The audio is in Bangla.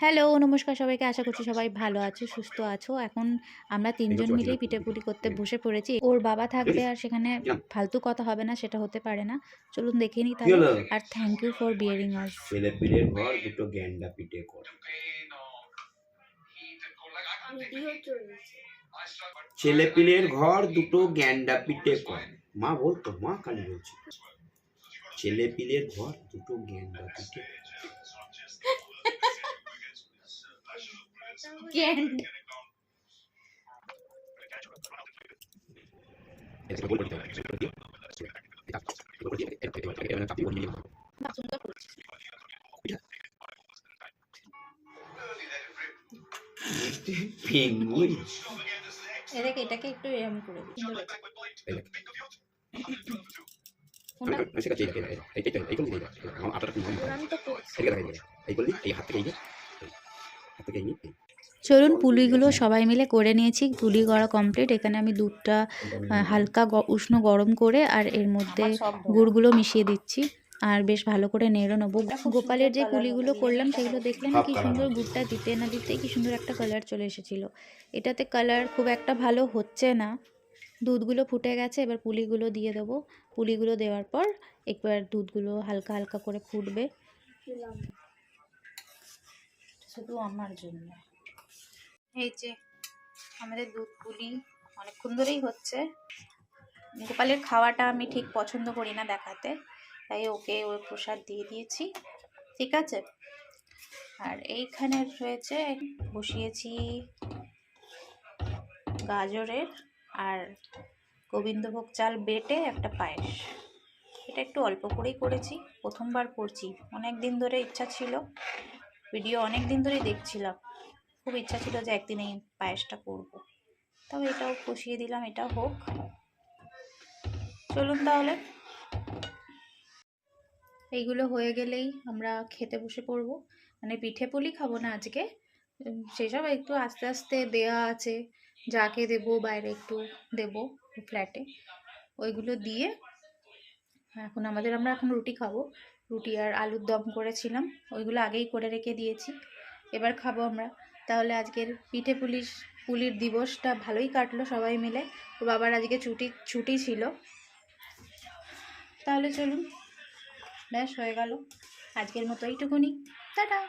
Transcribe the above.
হ্যালো, নমস্কার সবাইকে। আশা করছি সবাই ভালো আছো, সুস্থ আছো। এখন আমরা ৩ জন মিলেই পিঠাপুলি করতে বসে পড়েছি। ওর বাবা থাকবে আর সেখানে ফালতু কথা হবে না, সেটা হতে পারে না। চলুন দেখে নিই কি তাহলে। হলো? আর থ্যাংক ইউ ফর বিয়ারিং আস। ছেলেপিলের ঘর দুটো গ্যান্ডা পিটে কর। ছেলেপিলের ঘর দুটো গ্যান্ডা পিটে কর। মা বলতো, মা কালী বলছে। ছেলেপিলের ঘর দুটো গ্যান্ডা পিটে গ্যান্ডা। পেঙ্গুই। এটাকে একটু এরম করে দিই। সুন্দর হয়েছে। কোনটা? আমি তো করছি। চলুন পুলিগুলো সবাই মিলে করে নিয়েছি। পুলি করা কমপ্লিট। এখানে আমি দুধটা হালকা উষ্ণ গরম করে আর এর মধ্যে গুড়গুলো মিশিয়ে দিচ্ছি। আর বেশ ভালো করে নেড়ে নেবো। গোপালের যে পুলিগুলো করলাম সেগুলো দেখলেন কি সুন্দর, গুড়টা দিতে না দিতেই কি সুন্দর একটা কালার চলে এসেছিলো। এটাতে কালার খুব একটা ভালো হচ্ছে না। দুধগুলো ফুটে গেছে, এবার পুলিগুলো দিয়ে দেবো। পুলিগুলো দেওয়ার পর একবার দুধগুলো হালকা হালকা করে ফুটবে, শুধু আমার জন্য। এই যে আমাদের দুধ পুলি অনেকক্ষণ ধরেই হচ্ছে। গোপালের খাওয়াটা আমি ঠিক পছন্দ করি না দেখাতে, তাই ওকে ওর প্রসাদ দিয়ে দিয়েছি। ঠিক আছে। আর এইখানে রয়েছে, বসিয়েছি গাজরের আর গোবিন্দভোগ চাল বেটে একটা পায়েস। এটা একটু অল্প করেই করেছি, প্রথমবার করছি। অনেক দিন ধরে ইচ্ছা ছিল, ভিডিও অনেক দিন ধরেই দেখছিলাম, খুব ইচ্ছা ছিল যে একদিন এই পায়েসটা করব। তবে এটাও কষিয়ে দিলাম, এটা হোক। চলুন তাহলে, এইগুলো হয়ে গেলেই আমরা খেতে বসে পড়ব। মানে পিঠে পুলি খাবো না আজকে, সেসব একটু আস্তে আস্তে দেয়া আছে। যাকে দেবো বাইরে একটু দেবো ফ্ল্যাটে, ওইগুলো দিয়ে আমরা এখন রুটি খাবো। রুটি আর আলুর দম করেছিলাম, ওইগুলো আগেই করে রেখে দিয়েছি, এবার খাবো আমরা। তাহলে আজকের পুলির দিবসটা ভালোই কাটলো সবাই মিলে। ওর বাবার আজকে ছুটি ছিল। তাহলে চলুন, ব্যাস হয়ে গেল আজকের মতো এইটুকুনি। টাটা।